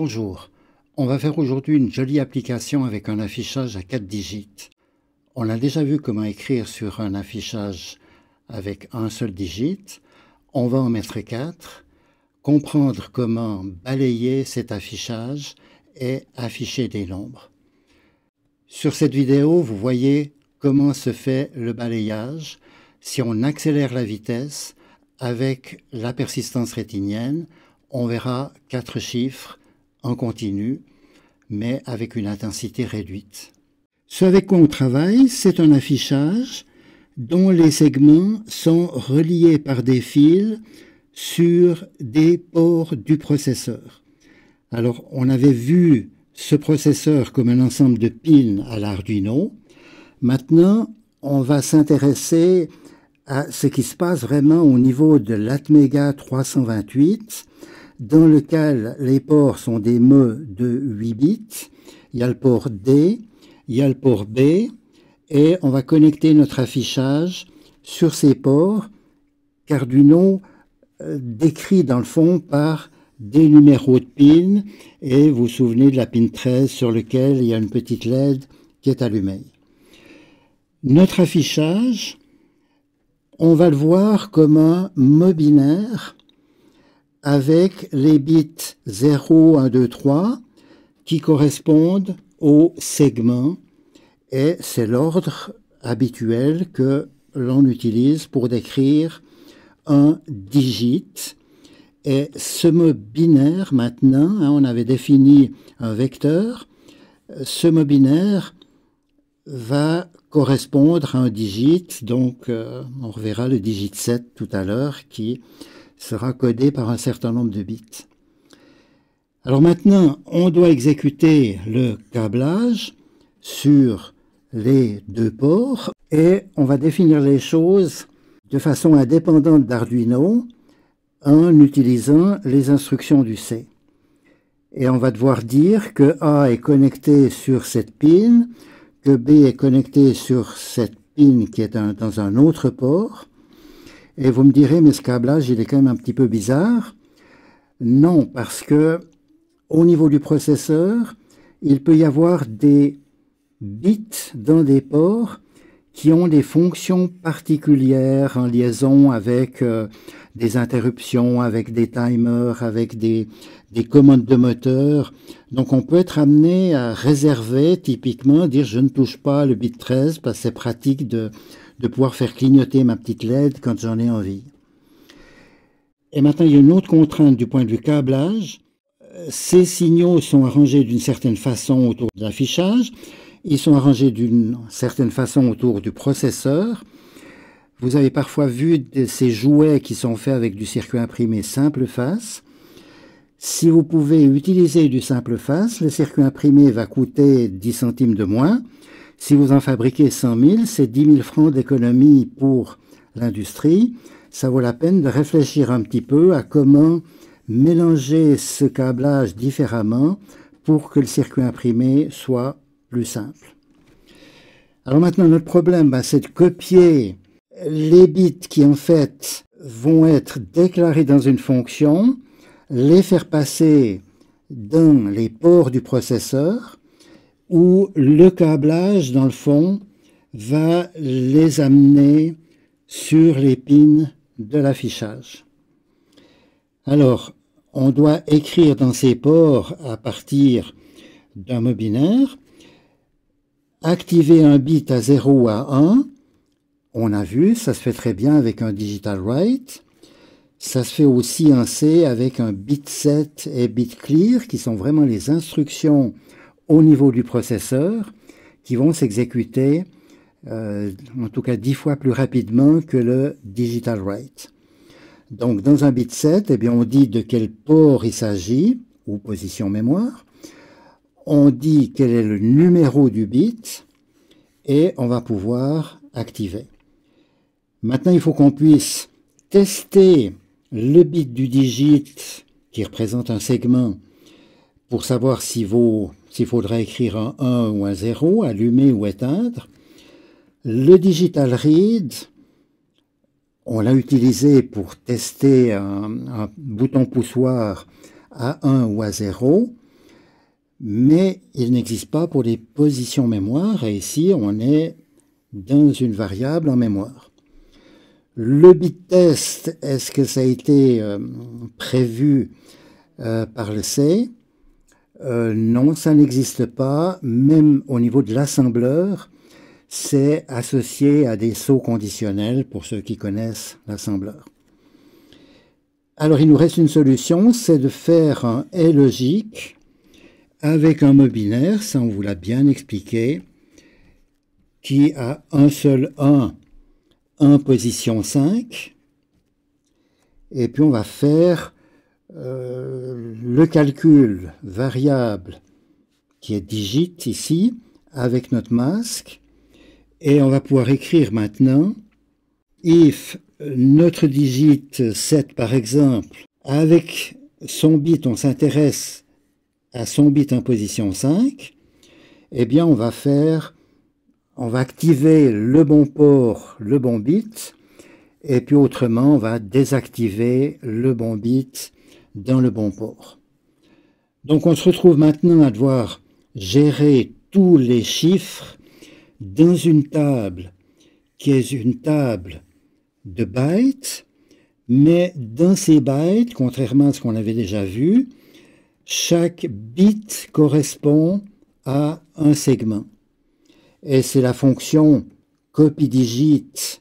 Bonjour, on va faire aujourd'hui une jolie application avec un affichage à 4 digits. On a déjà vu comment écrire sur un affichage avec un seul digit. On va en mettre 4, comprendre comment balayer cet affichage et afficher des nombres. Sur cette vidéo, vous voyez comment se fait le balayage. Si on accélère la vitesse avec la persistance rétinienne, on verra 4 chiffres en continu, mais avec une intensité réduite. Ce avec quoi on travaille, c'est un affichage dont les segments sont reliés par des fils sur des ports du processeur. Alors, on avait vu ce processeur comme un ensemble de pins à l'Arduino. Maintenant, on va s'intéresser à ce qui se passe vraiment au niveau de l'Atmega 328, dans lequel les ports sont des mots de 8 bits. Il y a le port D, il y a le port B, et on va connecter notre affichage sur ces ports qu'Arduino décrit dans le fond par des numéros de pin, et vous vous souvenez de la pin 13 sur lequel il y a une petite LED qui est allumée. Notre affichage, on va le voir comme un mot binaire avec les bits 0, 1, 2, 3 qui correspondent aux segments, et c'est l'ordre habituel que l'on utilise pour décrire un digit. Et ce mot binaire maintenant, on avait défini un vecteur, ce mot binaire va correspondre à un digit, donc on reverra le digit 7 tout à l'heure qui sera codé par un certain nombre de bits. Alors maintenant, on doit exécuter le câblage sur les deux ports et on va définir les choses de façon indépendante d'Arduino en utilisant les instructions du C. Et on va devoir dire que A est connecté sur cette pin, que B est connecté sur cette pin qui est dans un autre port. Et vous me direz, mais ce câblage, il est quand même un petit peu bizarre. Non, parce que au niveau du processeur, il peut y avoir des bits dans des ports qui ont des fonctions particulières en liaison avec des interruptions, avec des timers, avec des commandes de moteur. Donc on peut être amené à réserver, typiquement, dire je ne touche pas le bit 13 parce que c'est pratique de pouvoir faire clignoter ma petite LED quand j'en ai envie. Et maintenant, il y a une autre contrainte du point de vue câblage. Ces signaux sont arrangés d'une certaine façon autour de l'affichage. Ils sont arrangés d'une certaine façon autour du processeur. Vous avez parfois vu ces jouets qui sont faits avec du circuit imprimé simple face. Si vous pouvez utiliser du simple face, le circuit imprimé va coûter 10 centimes de moins. Si vous en fabriquez 100 000, c'est 10 000 francs d'économie pour l'industrie. Ça vaut la peine de réfléchir un petit peu à comment mélanger ce câblage différemment pour que le circuit imprimé soit plus simple. Alors maintenant, notre problème, c'est de copier les bits qui en fait vont être déclarés dans une fonction, les faire passer dans les ports du processeur, où le câblage, dans le fond, va les amener sur les pins de l'affichage. Alors, on doit écrire dans ces ports à partir d'un mot binaire, activer un bit à 0 ou à 1, on a vu, ça se fait très bien avec un digital write, ça se fait aussi en C avec un bit set et bit clear, qui sont vraiment les instructions au niveau du processeur, qui vont s'exécuter en tout cas 10 fois plus rapidement que le digital write. Donc dans un bit set, eh bien, on dit de quel port il s'agit, ou position mémoire, on dit quel est le numéro du bit, et on va pouvoir activer. Maintenant, il faut qu'on puisse tester le bit du digit qui représente un segment pour savoir s'il faudra écrire un 1 ou un 0, allumer ou éteindre. Le digital read, on l'a utilisé pour tester un bouton poussoir à 1 ou à 0. mais il n'existe pas pour les positions mémoire, et ici on est dans une variable en mémoire. Le bit test, est-ce que ça a été prévu par le C? Non, ça n'existe pas, même au niveau de l'assembleur, c'est associé à des sauts conditionnels pour ceux qui connaissent l'assembleur. Alors il nous reste une solution, c'est de faire un et logique avec un mot binaire, ça on vous l'a bien expliqué, qui a un seul 1 en position 5, et puis on va faire le calcul variable qui est digit ici, avec notre masque, et on va pouvoir écrire maintenant if notre digit 7 par exemple, avec son bit, on s'intéresse à son bit en position 5, eh bien on va activer le bon port, le bon bit, et puis autrement on va désactiver le bon bit dans le bon port. Donc on se retrouve maintenant à devoir gérer tous les chiffres dans une table qui est une table de bytes, mais dans ces bytes, contrairement à ce qu'on avait déjà vu, chaque bit correspond à un segment. Et c'est la fonction copy-digit,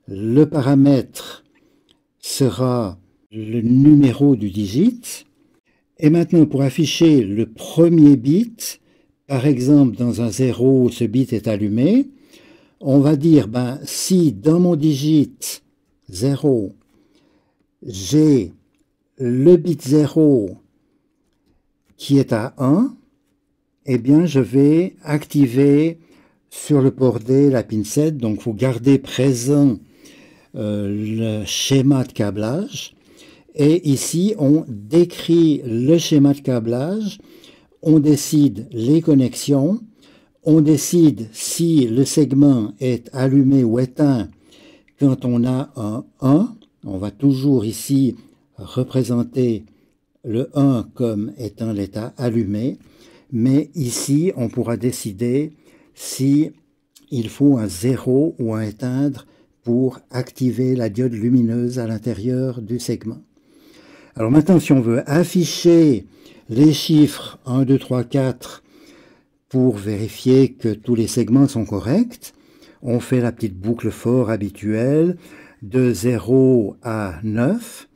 le paramètre sera le numéro du digit. Et maintenant, pour afficher le premier bit, par exemple dans un 0, ce bit est allumé, on va dire, si dans mon digit 0, j'ai le bit 0 qui est à 1, eh bien je vais activer sur le port D la pin 7, donc il faut garder présent le schéma de câblage. Et ici, on décrit le schéma de câblage, on décide les connexions, on décide si le segment est allumé ou éteint quand on a un 1. On va toujours ici représenter le 1 comme étant l'état allumé, mais ici, on pourra décider si il faut un 0 ou un éteindre pour activer la diode lumineuse à l'intérieur du segment. Alors maintenant, si on veut afficher les chiffres 1, 2, 3, 4 pour vérifier que tous les segments sont corrects, on fait la petite boucle for habituelle de 0 à 9.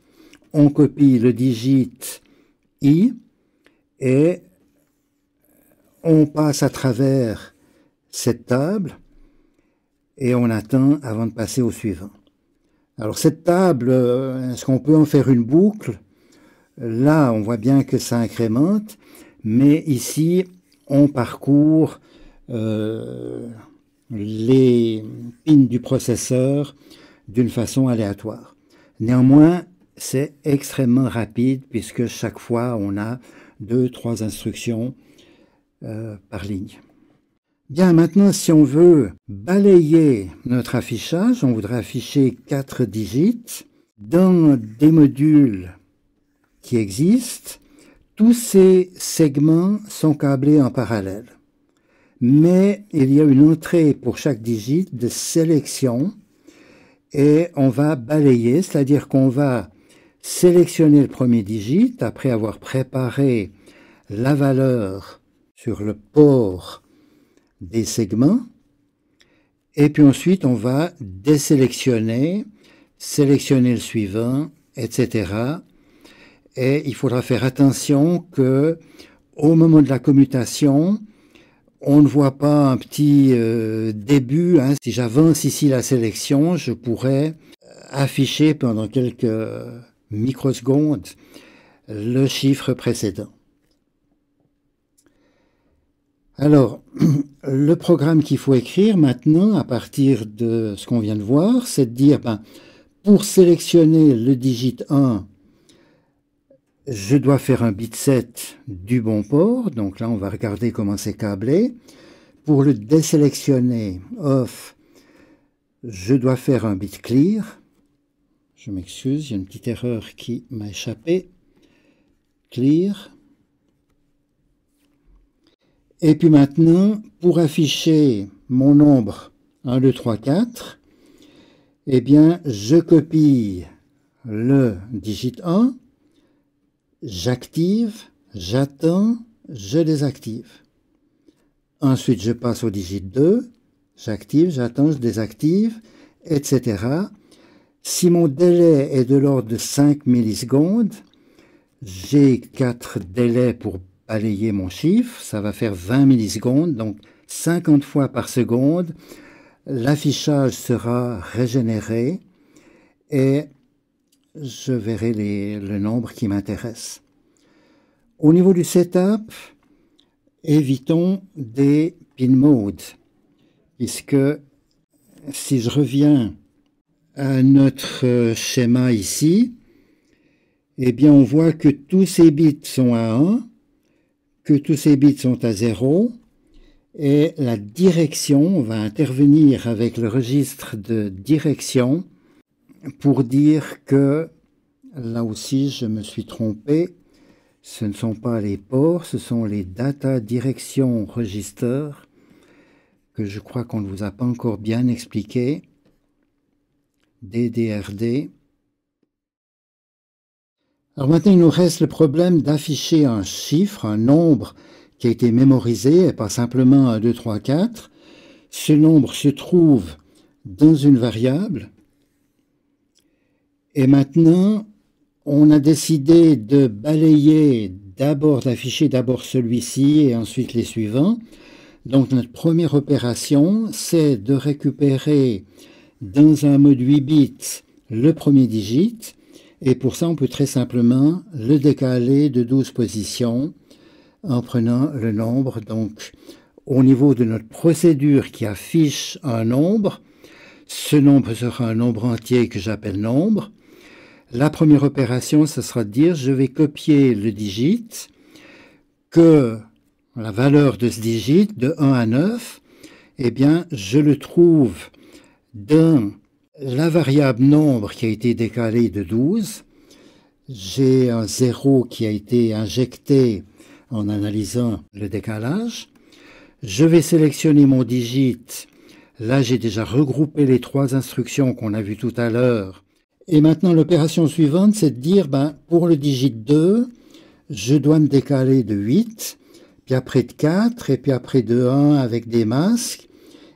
On copie le digit I et on passe à travers cette table et on attend avant de passer au suivant. Alors cette table, est-ce qu'on peut en faire une boucle? Là, on voit bien que ça incrémente, mais ici, on parcourt les pins du processeur d'une façon aléatoire. Néanmoins, c'est extrêmement rapide puisque chaque fois, on a 2-3 instructions par ligne. Bien, maintenant, si on veut balayer notre affichage, on voudrait afficher 4 digits dans des modules qui existent. Tous ces segments sont câblés en parallèle. Mais il y a une entrée pour chaque digit de sélection et on va balayer, c'est-à-dire qu'on va sélectionner le premier digit après avoir préparé la valeur sur le port des segments et puis ensuite on va désélectionner, sélectionner le suivant, etc. Et il faudra faire attention que au moment de la commutation, on ne voit pas un petit début. Si j'avance ici la sélection, je pourrais afficher pendant quelques microsecondes le chiffre précédent. Alors, le programme qu'il faut écrire maintenant, à partir de ce qu'on vient de voir, c'est de dire, pour sélectionner le digit 1, je dois faire un bit 7 du bon port. Donc là, on va regarder comment c'est câblé. Pour le désélectionner, off, je dois faire un bit clear. Je m'excuse, il y a une petite erreur qui m'a échappé. Clear. Et puis maintenant, pour afficher mon nombre 1, 2, 3, 4, eh bien, je copie le digit 1, j'active, j'attends, je désactive. Ensuite, je passe au digit 2, j'active, j'attends, je désactive, etc. Si mon délai est de l'ordre de 5 millisecondes, j'ai 4 délais pour balayer mon chiffre, ça va faire 20 millisecondes, donc 50 fois par seconde, l'affichage sera régénéré et je verrai le nombre qui m'intéresse. Au niveau du setup, évitons des pin modes, puisque si je reviens à notre schéma ici, eh bien on voit que tous ces bits sont à 1, que tous ces bits sont à 0, et la direction va intervenir avec le registre de direction pour dire que, là aussi je me suis trompé, ce ne sont pas les ports, ce sont les data direction register, que je crois qu'on ne vous a pas encore bien expliqué, DDRD. Alors maintenant, il nous reste le problème d'afficher un chiffre, un nombre qui a été mémorisé, et pas simplement 1, 2, 3, 4. Ce nombre se trouve dans une variable. Et maintenant, on a décidé de balayer d'afficher d'abord celui-ci et ensuite les suivants. Donc notre première opération, c'est de récupérer dans un mode 8 bits le premier digit. Et pour ça, on peut très simplement le décaler de 12 positions en prenant le nombre. Donc, au niveau de notre procédure qui affiche un nombre, ce nombre sera un nombre entier que j'appelle nombre. La première opération, ce sera de dire, je vais copier le digit, que la valeur de ce digit, de 1 à 9, eh bien, je le trouve dans la variable nombre qui a été décalée de 12, j'ai un 0 qui a été injecté en analysant le décalage. Je vais sélectionner mon digit. Là, j'ai déjà regroupé les 3 instructions qu'on a vues tout à l'heure. Et maintenant, l'opération suivante, c'est de dire, pour le digit 2, je dois me décaler de 8, puis après de 4, et puis après de 1 avec des masques.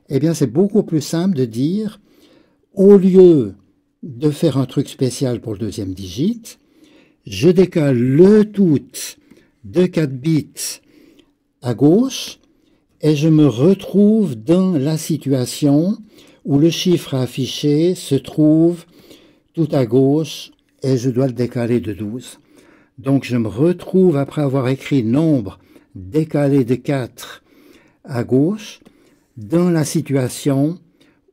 Eh bien, c'est beaucoup plus simple de dire, au lieu de faire un truc spécial pour le deuxième digit, je décale le tout de 4 bits à gauche et je me retrouve dans la situation où le chiffre affiché se trouve tout à gauche et je dois le décaler de 12. Donc je me retrouve, après avoir écrit nombre décalé de 4 à gauche, dans la situation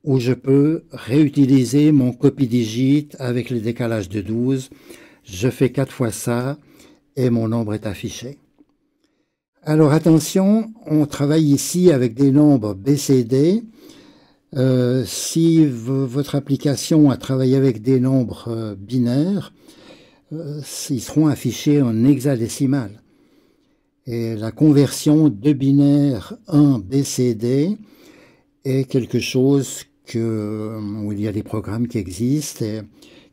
où je peux réutiliser mon copie-digit avec le décalage de 12. Je fais 4 fois ça et mon nombre est affiché. Alors attention, on travaille ici avec des nombres BCD. Si votre application a travaillé avec des nombres binaires, ils seront affichés en hexadécimal. Et la conversion de binaire en BCD est quelque chose où il y a des programmes qui existent et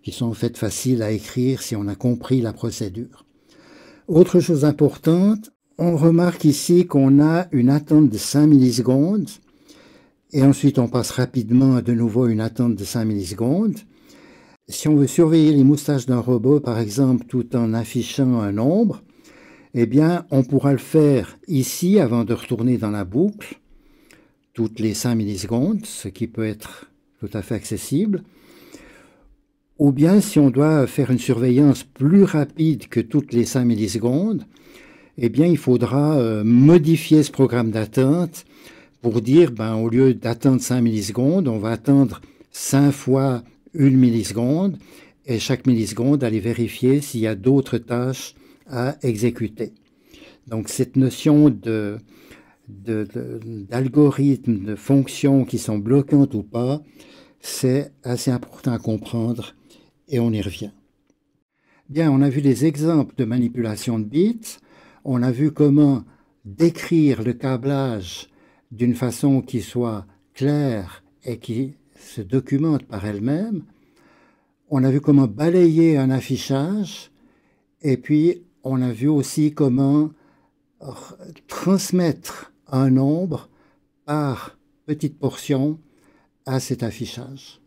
qui sont en fait faciles à écrire si on a compris la procédure. Autre chose importante, on remarque ici qu'on a une attente de 5 millisecondes et ensuite on passe rapidement à de nouveau une attente de 5 millisecondes. Si on veut surveiller les moustaches d'un robot, par exemple, tout en affichant un nombre, eh bien, on pourra le faire ici avant de retourner dans la boucle, toutes les 5 millisecondes, ce qui peut être tout à fait accessible. Ou bien, si on doit faire une surveillance plus rapide que toutes les 5 millisecondes, eh bien, il faudra modifier ce programme d'attente pour dire, au lieu d'attendre 5 millisecondes, on va attendre 5 fois 1 milliseconde, et chaque milliseconde, aller vérifier s'il y a d'autres tâches à exécuter. Donc, cette notion d'algorithmes, de fonctions qui sont bloquantes ou pas, c'est assez important à comprendre et on y revient. Bien, on a vu des exemples de manipulation de bits, on a vu comment décrire le câblage d'une façon qui soit claire et qui se documente par elle-même. On a vu comment balayer un affichage et puis on a vu aussi comment transmettre un nombre par petites portions à cet affichage.